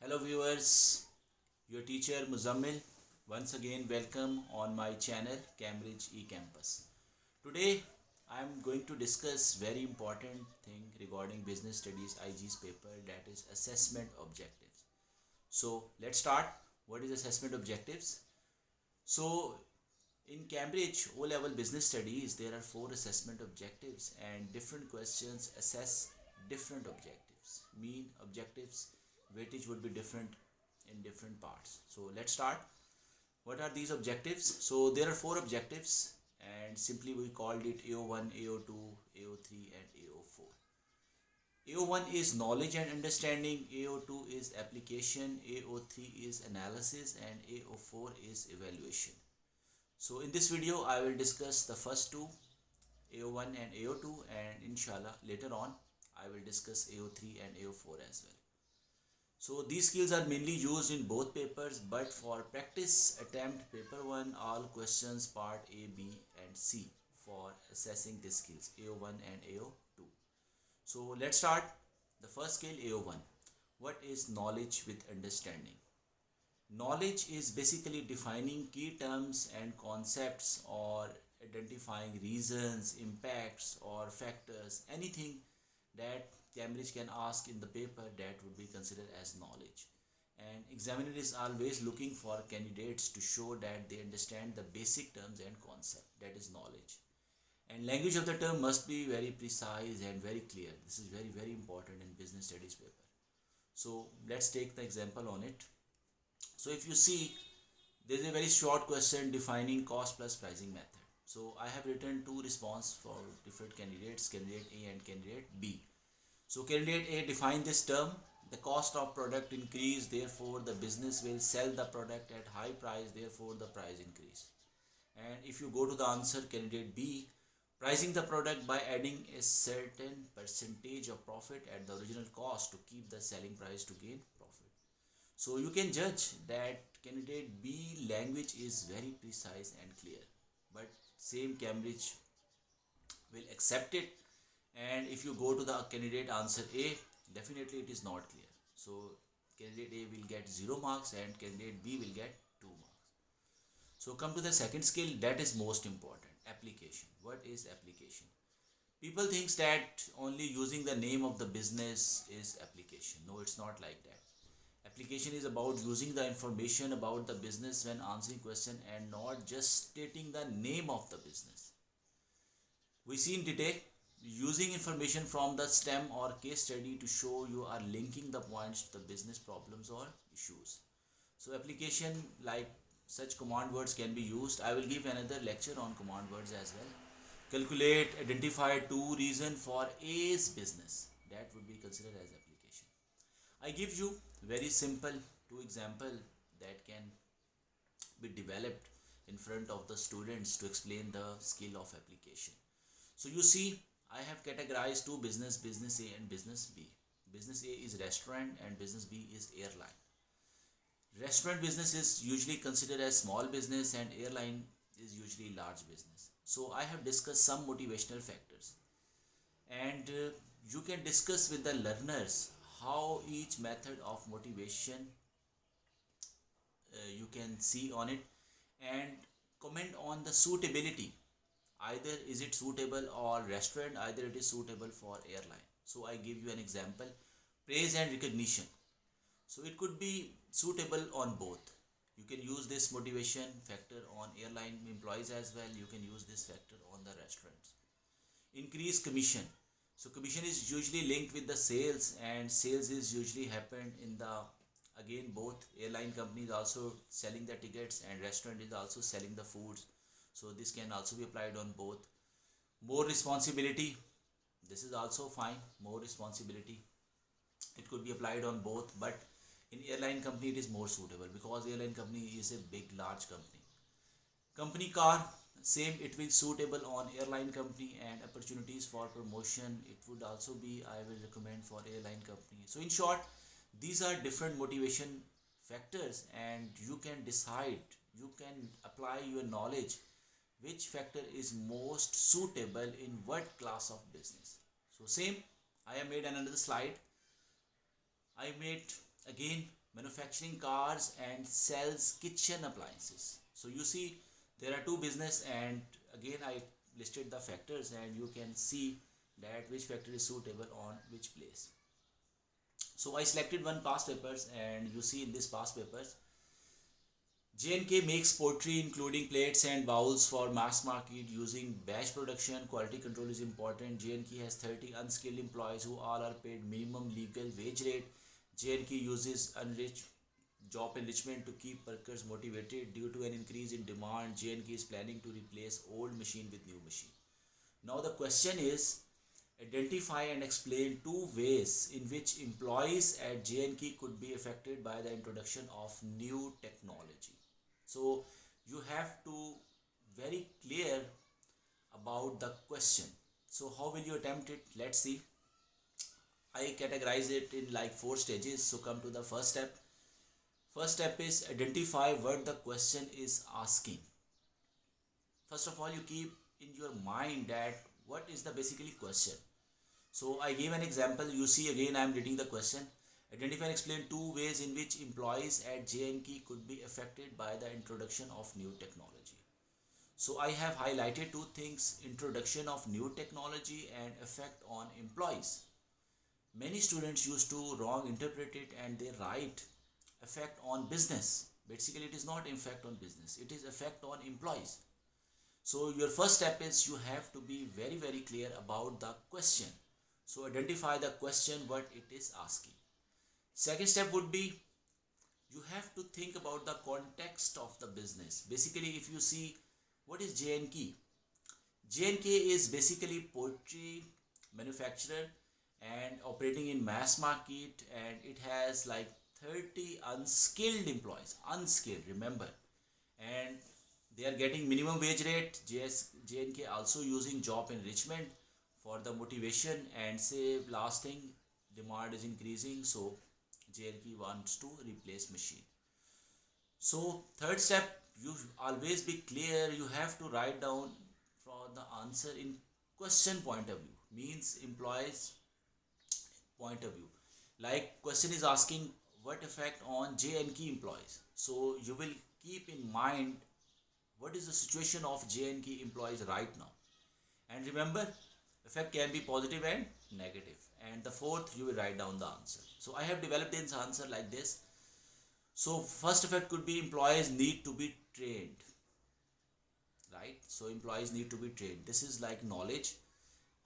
Hello viewers, your teacher Muzammil. Once again welcome on my channel Cambridge eCampus. Today I am going to discuss very important thing regarding business studies IG's paper, that is assessment objectives. So let's start. What is assessment objectives? So in Cambridge O-level business studies there are four assessment objectives and different questions assess different objectives. Mean objectives weightage would be different in different parts. So let's start. What are these objectives? So there are four objectives and simply we called it AO1, AO2, AO3 and AO4. AO1 is knowledge and understanding, AO2 is application, AO3 is analysis and AO4 is evaluation. So in this video I will discuss the first two, AO1 and AO2, and inshallah later on I will discuss AO3 and AO4 as well. So these skills are mainly used in both papers, but for practice attempt paper 1 all questions part A, B and C for assessing these skills AO1 and AO2. So let's start. The first skill AO1. What is knowledge with understanding? Knowledge is basically defining key terms and concepts or identifying reasons, impacts or factors, anything that Cambridge can ask in the paper that would be considered as knowledge. And examiner is always looking for candidates to show that they understand the basic terms and concept, that is knowledge. And language of the term must be very precise and very clear. This is very important in business studies paper. So let's take the example on it. So if you see, there is a very short question defining cost plus pricing method. So I have written two response for different candidates, candidate A and candidate B. So candidate A define this term, the cost of product increase, therefore the business will sell the product at high price, therefore the price increase. And if you go to the answer, candidate B, pricing the product by adding a certain percentage of profit at the original cost to keep the selling price to gain profit. So you can judge that candidate B language is very precise and clear, but same Cambridge will accept it. And if you go to the candidate answer A, definitely it is not clear. So candidate A will get 0 marks and candidate B will get 2 marks. So come to the second skill, that is most important, application. What is application? People think that only using the name of the business is application. No, it's not like that. Application is about using the information about the business when answering question and not just stating the name of the business. We see in detail using information from the STEM or case study to show you are linking the points to the business problems or issues. So application like such command words can be used. I will give another lecture on command words as well. Calculate, identify two reason for A's business. That would be considered as application. I give you very simple two example that can be developed in front of the students to explain the skill of application. So you see, I have categorized two business A and business B. Business A is restaurant and business B is airline. Restaurant business is usually considered as small business and airline is usually large business. So I have discussed some motivational factors and you can discuss with the learners how each method of motivation you can see on it and comment on the suitability. Either is it suitable or restaurant, either it is suitable for airline. So I give you an example, praise and recognition. So it could be suitable on both. You can use this motivation factor on airline employees as well. You can use this factor on the restaurants. Increase commission. So commission is usually linked with the sales and sales is usually happened in the, again both airline companies also selling the tickets and restaurant is also selling the foods. So this can also be applied on both. More responsibility, this is also fine, more responsibility. It could be applied on both, but in airline company it is more suitable because airline company is a big large company. Company car, same, it will suitable on airline company and opportunities for promotion. It would also be, I will recommend for airline company. So in short, these are different motivation factors and you can decide, you can apply your knowledge which factor is most suitable in what class of business. So same, I have made another slide. I made again manufacturing cars and sells kitchen appliances. So you see there are two business, and again I listed the factors and you can see that which factor is suitable on which place. So I selected one past papers, and you see in this past papers J&K makes pottery including plates and bowls for mass market using batch production. Quality control is important. J&K has 30 unskilled employees who all are paid minimum legal wage rate. J&K uses job enrichment to keep workers motivated. Due to an increase in demand, J&K is planning to replace old machine with new machine. Now the question is, identify and explain two ways in which employees at J&K could be affected by the introduction of new technology. So you have to very clear about the question. So how will you attempt it? Let's see. I categorize it in like 4 stages. So come to the first step. First step is identify what the question is asking. First of all, you keep in your mind that what is the basically question. So I gave an example. You see again I am reading the question. Identify and explain two ways in which employees at J&K could be affected by the introduction of new technology. So I have highlighted two things: introduction of new technology and effect on employees. Many students used to wrong interpret it and they write effect on business. Basically it is not effect on business, it is effect on employees. So your first step is you have to be very clear about the question. So identify the question, what it is asking. Second step would be you have to think about the context of the business. Basically if you see what is J&K. J&K is basically poultry manufacturer and operating in mass market, and it has like 30 unskilled employees, unskilled, remember, and they are getting minimum wage rate. J&K also using job enrichment for the motivation, and say last thing, demand is increasing, so J&K wants to replace machine. So third step, you always be clear. You have to write down for the answer in question point of view, means employees point of view. Like question is asking what effect on J&K employees. So you will keep in mind what is the situation of J&K employees right now. And remember, effect can be positive and negative. And the fourth, you will write down the answer. So I have developed this answer like this. So first effect could be employees need to be trained, right? So employees need to be trained. This is like knowledge.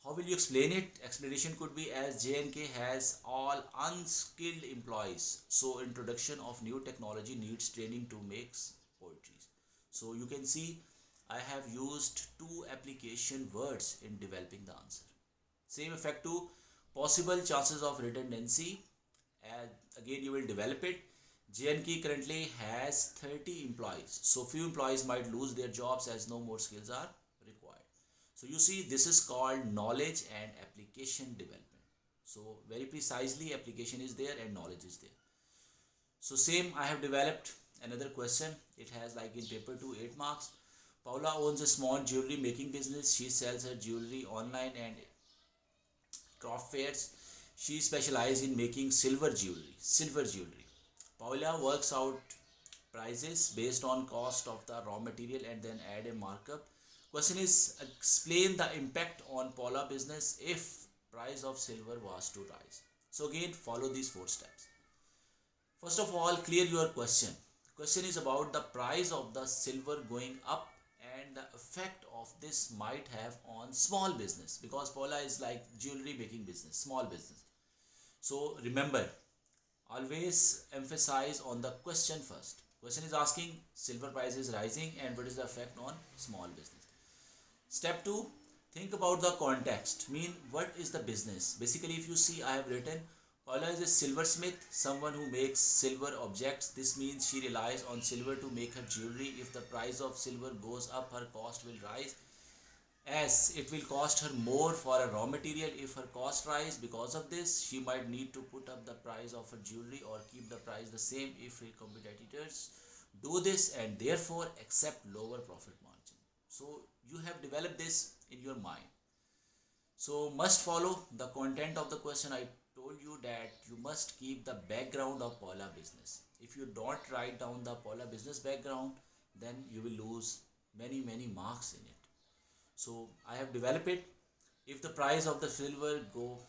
How will you explain it? Explanation could be as J&K has all unskilled employees, so introduction of new technology needs training to make poultry. So you can see I have used two application words in developing the answer. Same effect to possible chances of redundancy, and again you will develop it. J&K currently has 30 employees, so few employees might lose their jobs as no more skills are required. So you see this is called knowledge and application development. So very precisely application is there and knowledge is there. So same I have developed another question. It has like in paper 2 8 marks. Paula owns a small jewelry making business. She sells her jewelry online and craft fairs. She specializes in making silver jewelry. Paula works out prices based on cost of the raw material and then add a markup. Question is explain the impact on Paula business if price of silver was to rise. So again follow these 4 steps. First of all, clear your question. Question is about the price of the silver going up and the effect of this might have on small business, because Paula is like jewelry making business, small business. So remember, always emphasize on the question first. Question is asking silver price is rising and what is the effect on small business. Step 2, think about the context. Mean what is the business? Basically if you see I have written Paula is a silversmith, someone who makes silver objects. This means she relies on silver to make her jewelry. If the price of silver goes up, her cost will rise, as it will cost her more for a raw material. If her cost rise because of this, she might need to put up the price of her jewelry or keep the price the same if her competitors do this and therefore accept lower profit margin. So you have developed this in your mind. So must follow the content of the question. I told told you that you must keep the background of Paula business. If you don't write down the Paula business background, then you will lose many marks in it. So I have developed it. If the price of the silver go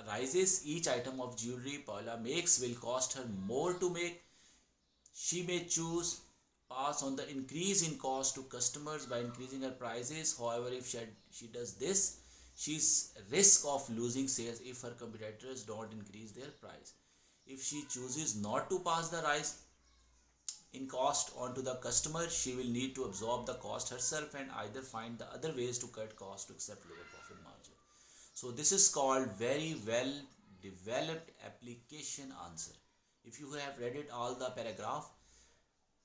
rises, each item of jewelry Paula makes will cost her more to make. She may choose pass on the increase in cost to customers by increasing her prices. However, if she does this, she's risk of losing sales if her competitors don't increase their price. If she chooses not to pass the rise in cost onto the customer, she will need to absorb the cost herself and either find the other ways to cut cost to accept lower profit margin. So this is called very well developed application answer. If you have read it all the paragraph,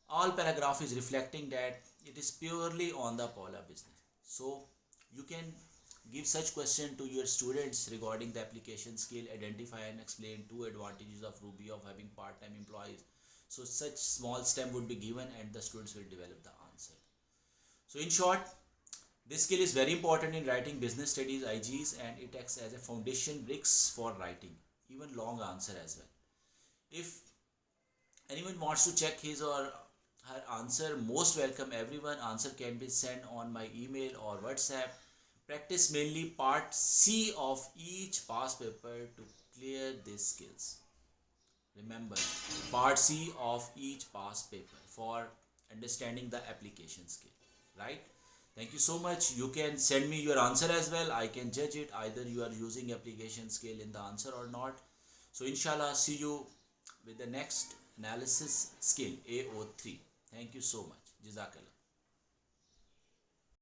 all paragraph is reflecting that it is purely on the Paula business. So you can give such question to your students regarding the application skill, identify and explain two advantages of Ruby of having part-time employees. So such small stem would be given and the students will develop the answer. So in short, this skill is very important in writing business studies IGs, and it acts as a foundation bricks for writing even long answer as well. If anyone wants to check his or her answer, most welcome everyone. Answer can be sent on my email or WhatsApp. Practice mainly part C of each past paper to clear these skills. Remember, part C of each past paper for understanding the application skill, right? Thank you so much. You can send me your answer as well. I can judge it either you are using application skill in the answer or not. So inshallah, see you with the next analysis skill AO3. Thank you so much. Jazakallah.